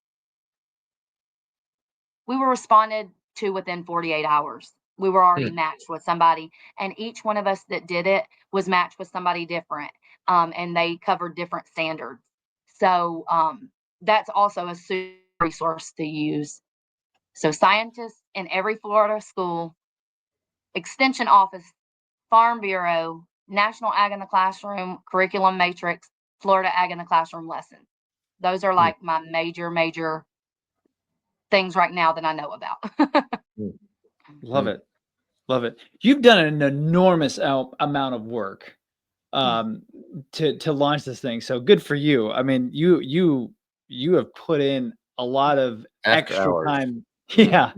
[SPEAKER 2] we were responded to within 48 hours. We were already
[SPEAKER 3] Hmm.
[SPEAKER 2] matched with somebody, and each one of us that did it was matched with somebody different, and they covered different standards. So that's also a super resource to use. So scientists in every Florida school, extension office, Farm Bureau, National Ag in the Classroom, Curriculum Matrix, Florida Ag in the Classroom lessons. Those are
[SPEAKER 3] Hmm.
[SPEAKER 2] like my major things right now that I know about.
[SPEAKER 3] Hmm.
[SPEAKER 1] Love
[SPEAKER 3] Hmm.
[SPEAKER 1] it. Love it. You've done an enormous amount of work
[SPEAKER 2] Yeah.
[SPEAKER 1] um, to launch this thing. So good for you. I mean, you have put in a lot of
[SPEAKER 3] After
[SPEAKER 1] extra
[SPEAKER 3] hours.
[SPEAKER 1] time. Yeah,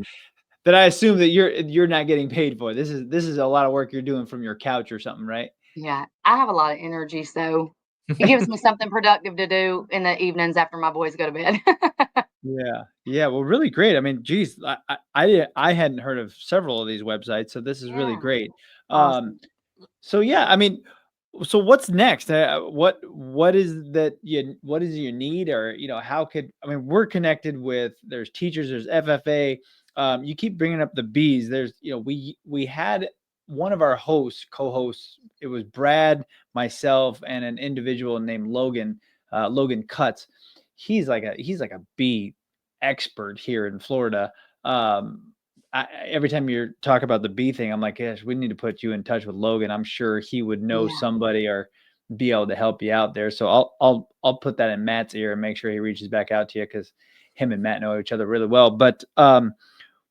[SPEAKER 1] that I assume that you're not getting paid for. This is a lot of work you're doing from your couch or something, right?
[SPEAKER 2] Yeah, I have a lot of energy, so it gives me something productive to do in the evenings after my boys go to bed.
[SPEAKER 1] Yeah. Yeah. Well, really great. I mean, geez, I hadn't heard of several of these websites, so this is really
[SPEAKER 2] Yeah,
[SPEAKER 1] great. Um,
[SPEAKER 2] awesome.
[SPEAKER 1] so yeah, I mean, so what's next? What is your need, or how could I mean we're connected with there's teachers, there's FFA. You keep bringing up the bees. There's we had one of our co-hosts. It was Brad, myself, and an individual named Logan Cutts. He's like a bee expert here in Florida. Every time you talk about the bee thing, I'm like, gosh, we need to put you in touch with Logan. I'm sure he would know
[SPEAKER 2] Yeah,
[SPEAKER 1] somebody or be able to help you out there. So I'll put that in Matt's ear and make sure he reaches back out to you, because him and Matt know each other really well. But some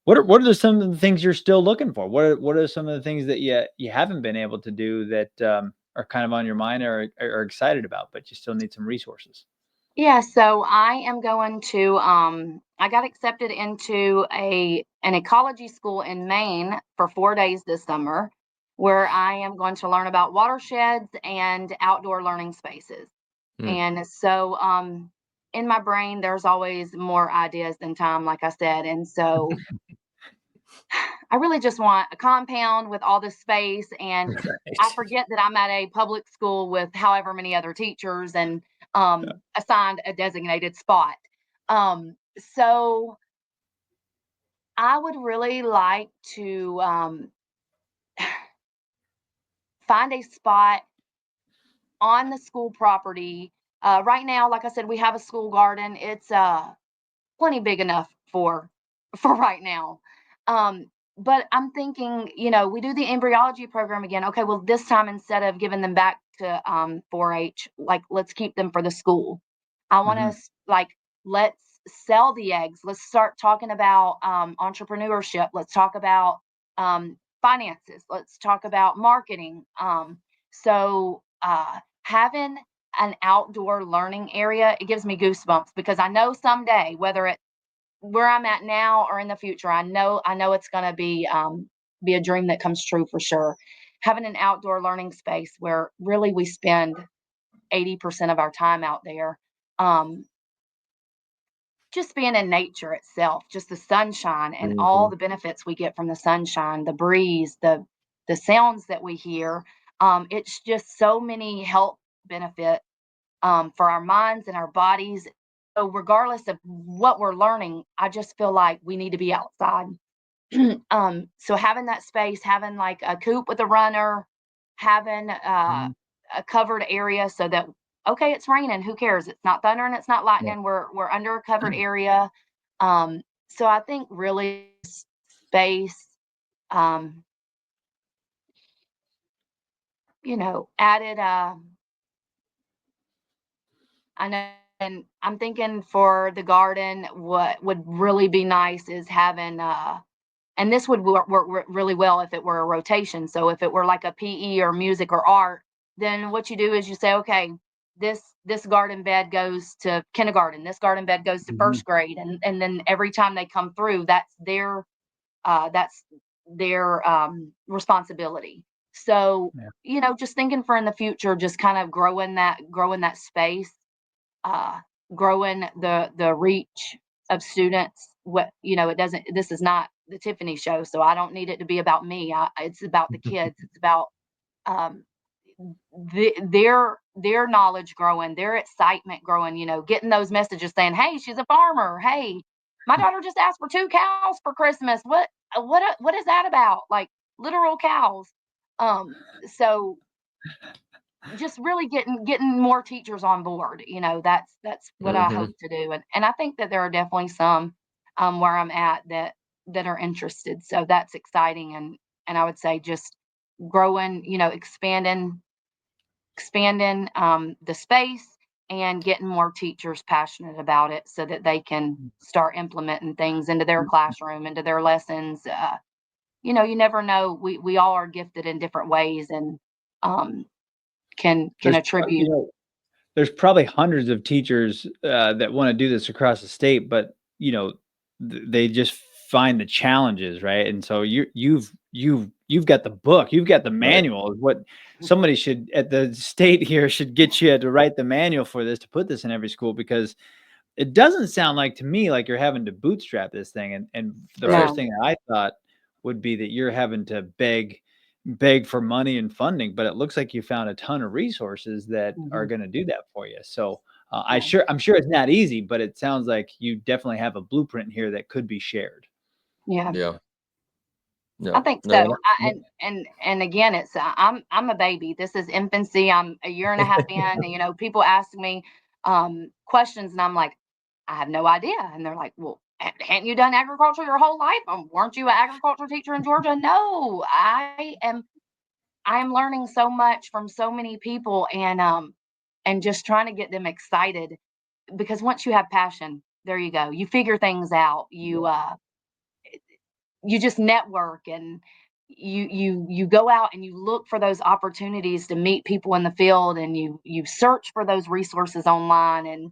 [SPEAKER 1] of the things you're still looking for? What are some of the things that you haven't been able to do that are kind of on your mind, or are excited about, but you still need some resources?
[SPEAKER 2] yeah. So I am going to. I got accepted into an ecology school in Maine for 4 days this summer, where I am going to learn about watersheds and outdoor learning spaces.
[SPEAKER 3] Hmm.
[SPEAKER 2] And so, in my brain, there's always more ideas than time, like I said. And so, I really just want a compound with all this space. And I
[SPEAKER 3] Right.
[SPEAKER 2] forget that I'm at a public school with however many other teachers, and assigned a designated spot. So, I would really like to find a spot on the school property. Right now, like I said, we have a school garden. It's plenty big enough for right now. Um, but I'm thinking, we do the embryology program again. Okay, well, this time instead of giving them back to 4-H, like let's keep them for the school. I want
[SPEAKER 1] Mhm.
[SPEAKER 2] to like let's sell the eggs. Let's start talking about entrepreneurship. Let's talk about finances. Let's talk about marketing. Having an outdoor learning area, it gives me goosebumps, because I know someday, whether it's where I'm at now or in the future, I know it's going to be a dream that comes true for sure. Having an outdoor learning space where really we spend 80% of our time out there, um, just being in nature itself, just the sunshine and all
[SPEAKER 3] Mhm.
[SPEAKER 2] the benefits we get from the sunshine, the breeze, the sounds that we hear. It's just so many health benefits for our minds and our bodies. So regardless of what we're learning, I just feel like we need to be outside. So having that space, having like a coop with a runner, having
[SPEAKER 1] Mhm.
[SPEAKER 2] a covered area so that, okay, it's raining, who cares? It's not thunder and it's not
[SPEAKER 3] Yeah.
[SPEAKER 2] lightning. We're under a covered area. So I think really space, um, added, I know, and I'm thinking for the garden, what would really be nice is having, and this would work really well if it were a rotation. So if it were like a PE or music or art, then what you do is you say, okay, this garden bed goes to kindergarten, this garden bed goes to
[SPEAKER 1] Mhm.
[SPEAKER 2] first grade, and then every time they come through, that's their responsibility. So
[SPEAKER 1] Yeah.
[SPEAKER 2] just thinking for in the future, just kind of growing that space, uh, growing the reach of students. It doesn't. This is not the Tiffany show, so I don't need it to be about me. It's about the kids. It's about um, their knowledge growing, their excitement growing. Getting those messages saying, "Hey, she's a farmer. Hey, my daughter just asked for 2 cows for Christmas. What is that about? Like literal cows." So just really getting more teachers on board. That's what I hope
[SPEAKER 3] Mhm.
[SPEAKER 2] to do, and I think that there are definitely some where I'm at that are interested. So that's exciting, and I would say just growing, expanding the space and getting more teachers passionate about it so that they can start implementing things into their classroom, into their lessons. You never know. We all are gifted in different ways, and um, can
[SPEAKER 1] There's,
[SPEAKER 2] attribute.
[SPEAKER 1] there's probably hundreds of teachers that want to do this across the state, but they just find the challenges, right? And so you've got the book, you've got the
[SPEAKER 3] Right.
[SPEAKER 1] manual. Is what somebody should at the state here should get you to write the manual for this to put this in every school, because it doesn't sound like to me like you're having to bootstrap this thing. And the first
[SPEAKER 3] Right.
[SPEAKER 2] No.
[SPEAKER 1] thing that I thought would be that you're having to beg for money and funding, but it looks like you found a ton of resources that are
[SPEAKER 2] Mhm.
[SPEAKER 1] going to do that for you. So
[SPEAKER 2] Yeah.
[SPEAKER 1] I'm sure it's not easy, but it sounds like you definitely have a blueprint here that could be shared.
[SPEAKER 2] Yeah.
[SPEAKER 3] Yeah.
[SPEAKER 2] I
[SPEAKER 3] Yeah.
[SPEAKER 2] think so.
[SPEAKER 3] No.
[SPEAKER 2] And again, it's I'm a baby. This is infancy. I'm a year and a half in. And, people ask me questions, and I'm like, I have no idea. And they're like, well, hadn't you done agriculture your whole life? Weren't you an agriculture teacher in Georgia? No, I am learning so much from so many people, and just trying to get them excited, because once you have passion, there you go. You figure things out. You just network, and you go out and you look for those opportunities to meet people in the field, and you search for those resources online. And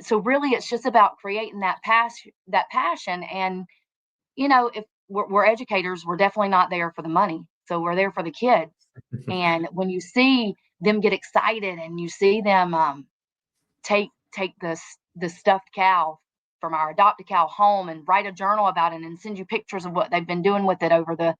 [SPEAKER 2] so really it's just about creating that passion. And if we're educators, we're definitely not there for the money, so we're there for the kids. And when you see them get excited, and you see them take the stuffed cow from our adopt a cow home and write a journal about it and send you pictures of what they've been doing with it over the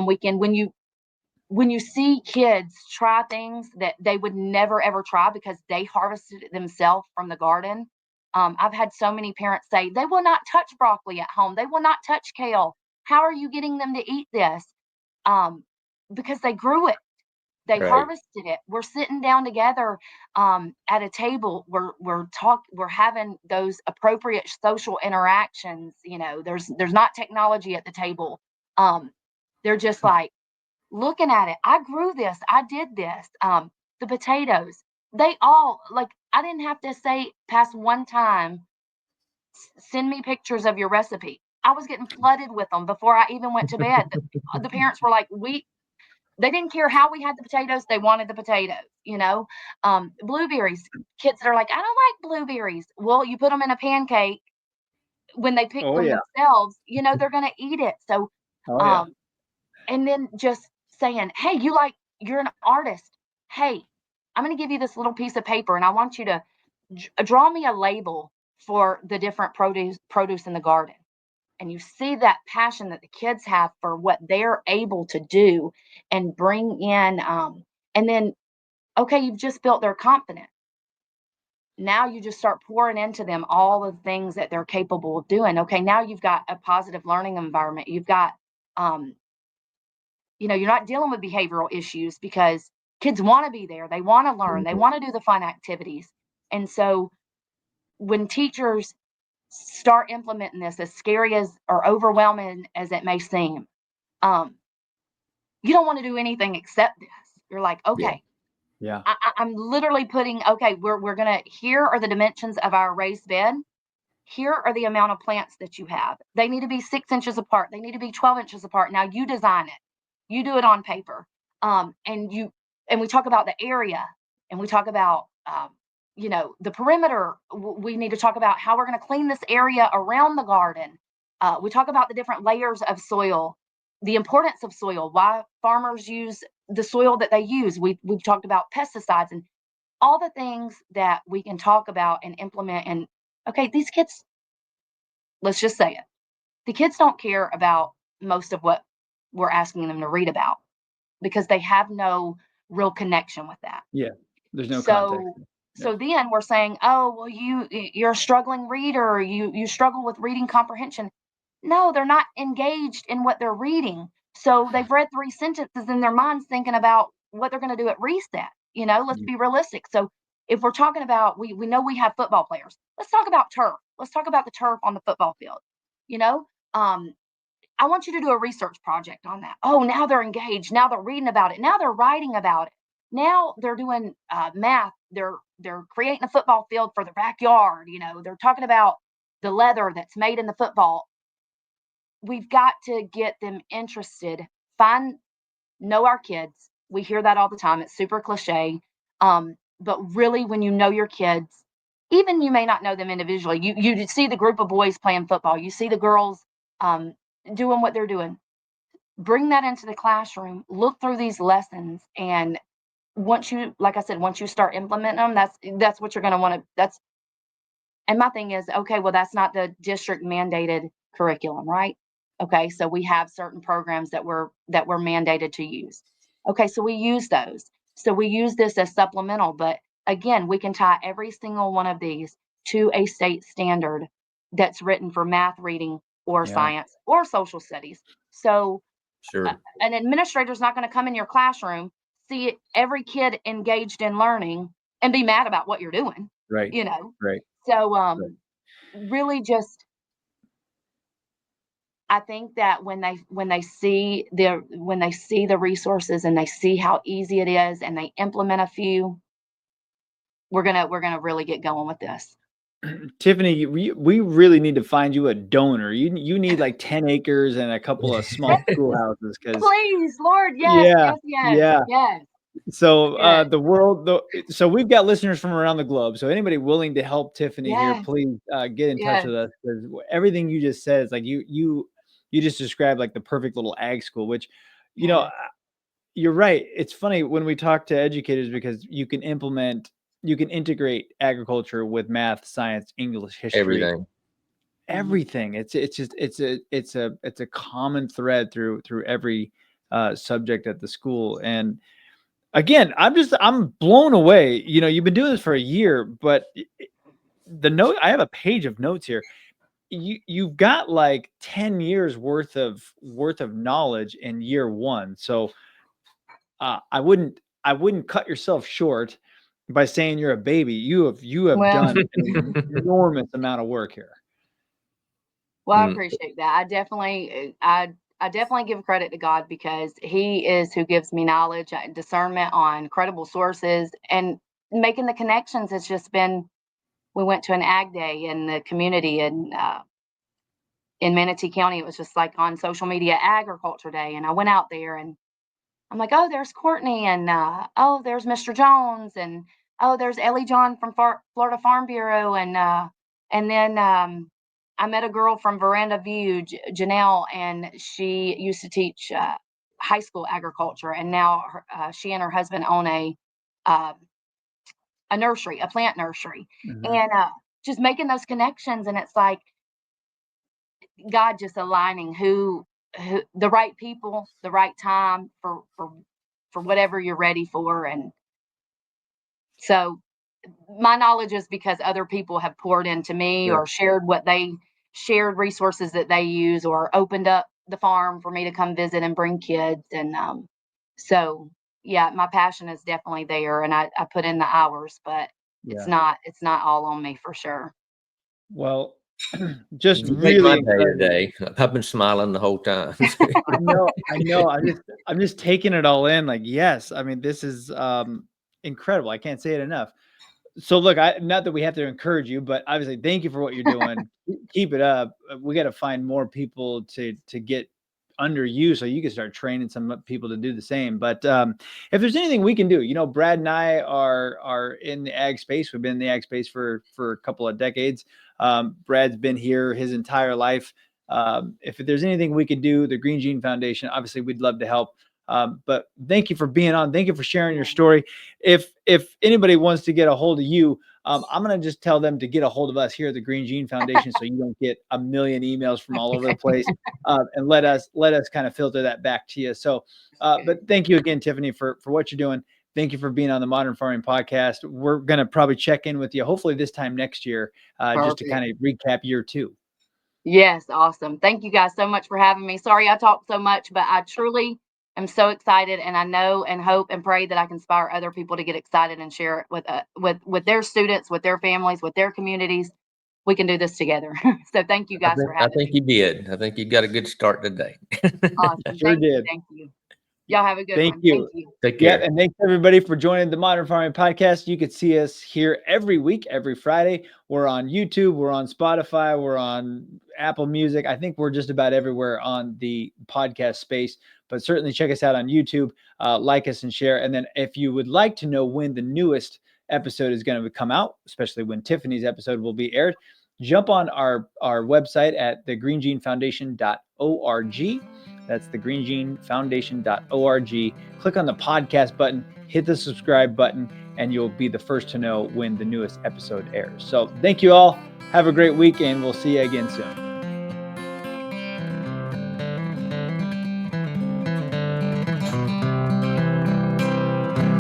[SPEAKER 2] weekend. When you see kids try things that they would never ever try because they harvested it themselves from the garden. I've had so many parents say they will not touch broccoli at home, they will not touch kale. How are you getting them to eat this? um, because they grew it, they
[SPEAKER 3] Right.
[SPEAKER 2] harvested it. We're sitting down together at a table. We're having those appropriate social interactions. There's not technology at the table. Um, they're just like looking at it. I grew this. I did this. The potatoes. They all like. I didn't have to say past one time. Send me pictures of your recipe. I was getting flooded with them before I even went to bed. The parents were like, they didn't care how we had the potatoes, they wanted the potatoes, blueberries. Kids that are like, I don't like blueberries. Well, you put them in a pancake when they pick
[SPEAKER 1] Oh
[SPEAKER 2] them
[SPEAKER 1] yeah.
[SPEAKER 2] themselves, they're gonna eat it. So
[SPEAKER 1] Oh yeah.
[SPEAKER 2] um, and then just saying, hey, you're an artist. Hey, I'm gonna give you this little piece of paper, and I want you to draw me a label for the different produce in the garden. And you see that passion that the kids have for what they're able to do and bring in, and then, okay, you've just built their confidence. Now you just start pouring into them all the things that they're capable of doing. Okay, now you've got a positive learning environment. You've got You're not dealing with behavioral issues because kids want to be there. They want to learn. They want to do the fun activities. And so when teachers start implementing this, as scary as or overwhelming as it may seem, you don't want to do anything except this. You're like, okay,
[SPEAKER 1] Yeah.
[SPEAKER 2] I'm literally putting, okay, we're gonna, here are the dimensions of our raised bed. Here are the amount of plants that you have. They need to be 6 inches apart. They need to be 12 inches apart. Now you design it. You do it on paper. And we talk about the area, and we talk about, the perimeter. We need to talk about how we're going to clean this area around the garden. We talk about the different layers of soil, the importance of soil, why farmers use the soil that they use. We've talked about pesticides and all the things that we can talk about and implement. And okay, these kids, let's just say it, the kids don't care about most of what we're asking them to read about because they have no real connection with that.
[SPEAKER 1] Yeah. There's no context.
[SPEAKER 2] So then we're saying, oh, well, you're a struggling reader, you struggle with reading comprehension. No, they're not engaged in what they're reading. So they've read 3 sentences in their minds thinking about what they're going to do at reset. Let's be realistic. So if we're talking about, we know we have football players. Let's talk about turf. Let's talk about the turf on the football field. I want you to do a research project on that. Oh, now they're engaged. Now they're reading about it. Now they're writing about it. Now they're doing math. They're creating a football field for their backyard. They're talking about the leather that's made in the football. We've got to get them interested. Know our kids. We hear that all the time. It's super cliche. But really, when you know your kids, even you may not know them individually, you see the group of boys playing football. You see the girls doing what they're doing. Bring that into the classroom. Look through these lessons, and once you start implementing them, that's what you're going to want to. And my thing is, okay, well, that's not the district mandated curriculum, right? Okay, so we have certain programs that we're mandated to use. Okay, so we use those. So we use this as supplemental, but again, we can tie every single one of these to a state standard that's written for math, reading, or science, or social studies. So
[SPEAKER 3] Sure.
[SPEAKER 2] an administrator is not going to come in your classroom, see every kid engaged in learning, and be mad about what you're doing.
[SPEAKER 1] Right. Right.
[SPEAKER 2] So really just, I think that when they see the resources and they see how easy it is and they implement a few, we're gonna really get going with this.
[SPEAKER 1] Tiffany, we really need to find you a donor. You need like 10 acres and a couple of small schoolhouses because
[SPEAKER 2] Please, Lord, yes.
[SPEAKER 1] So
[SPEAKER 2] Yes.
[SPEAKER 1] so we've got listeners from around the globe. So anybody willing to help Tiffany here,
[SPEAKER 2] Yes.
[SPEAKER 1] please get in touch
[SPEAKER 2] Yes.
[SPEAKER 1] with us because everything you just said is like you just described like the perfect little ag school, which you're right. It's funny when we talk to educators because you can integrate agriculture with math, science, English, history, everything. It's a common thread through every subject at the school. And again, I'm blown away. You've been doing this for a year, but I have a page of notes here. You've got like 10 years worth of knowledge in year one. So I wouldn't cut yourself short by saying you're a baby. You have done an enormous amount of work here.
[SPEAKER 2] Well, I appreciate that. I definitely give credit to God because He is who gives me knowledge, discernment on credible sources, and making the connections. It's just been. We went to an ag day in the community in Manatee County. It was just like on social media agriculture day, and I went out there and I'm like, oh, there's Courtney, and oh, there's Mr. Jones, and oh, there's Ellie John from Florida Farm Bureau, and then I met a girl from Veranda View, Janelle, and she used to teach high school agriculture, and now she and her husband own a nursery, a plant nursery, and just making those connections, and it's like God just aligning who the right people, the right time for whatever you're ready for. And so my knowledge is because other people have poured into me or shared resources that they use or opened up the farm for me to come visit and bring kids. And so, yeah, my passion is definitely there, and I put in the hours, but
[SPEAKER 1] Yeah.
[SPEAKER 2] it's not all on me for sure.
[SPEAKER 1] Well, just
[SPEAKER 3] You make
[SPEAKER 1] really
[SPEAKER 3] my day
[SPEAKER 1] encouraging.
[SPEAKER 3] today. I've been smiling the whole time.
[SPEAKER 1] I know, I know. I'm just taking it all in. Like, yes, I mean, this is incredible. I can't say it enough. So look, not that we have to encourage you, but obviously thank you for what you're doing. Keep it up. We got to find more people to get under you so you can start training some people to do the same. But if there's anything we can do, Brad and I are in the ag space. We've been in the ag space for a couple of decades. Brad's been here his entire life. If there's anything we can do, the Green Gene Foundation, obviously we'd love to help. But thank you for being on. Thank you for sharing your story. If anybody wants to get a hold of you, I'm going to just tell them to get a hold of us here at the Green Gene Foundation so you don't get a million emails from all over the place, and let us kind of filter that back to you. So, but thank you again, Tiffany, for what you're doing. Thank you for being on the Modern Farming Podcast. We're going to probably check in with you, hopefully this time next year, just to kind of recap year 2.
[SPEAKER 2] Yes, awesome. Thank you guys so much for having me. Sorry I talked so much, but I truly am so excited, and I know and hope and pray that I can inspire other people to get excited and share it with their students, with their families, with their communities. We can do this together. So thank you guys for
[SPEAKER 3] I
[SPEAKER 2] having
[SPEAKER 3] think
[SPEAKER 2] me.
[SPEAKER 3] you did. I think you got a good start today.
[SPEAKER 2] Awesome.
[SPEAKER 1] Sure did.
[SPEAKER 2] Thank you. Y'all have a good
[SPEAKER 1] Thank
[SPEAKER 2] one.
[SPEAKER 1] you.
[SPEAKER 2] Thank you.
[SPEAKER 3] Take
[SPEAKER 1] Yeah,
[SPEAKER 3] care.
[SPEAKER 1] and thanks everybody for joining the Modern Farming Podcast. You could see us here every week, every Friday. We're on YouTube, we're on Spotify, we're on Apple Music. I think we're just about everywhere on the podcast space, but certainly check us out on YouTube, like us and share. And then if you would like to know when the newest episode is going to come out, especially when Tiffany's episode will be aired, jump on our website at thegreengenefoundation.org. That's thegreengenefoundation.org. Click on the podcast button, hit the subscribe button, and you'll be the first to know when the newest episode airs. So thank you all. Have a great week, and we'll see you again soon.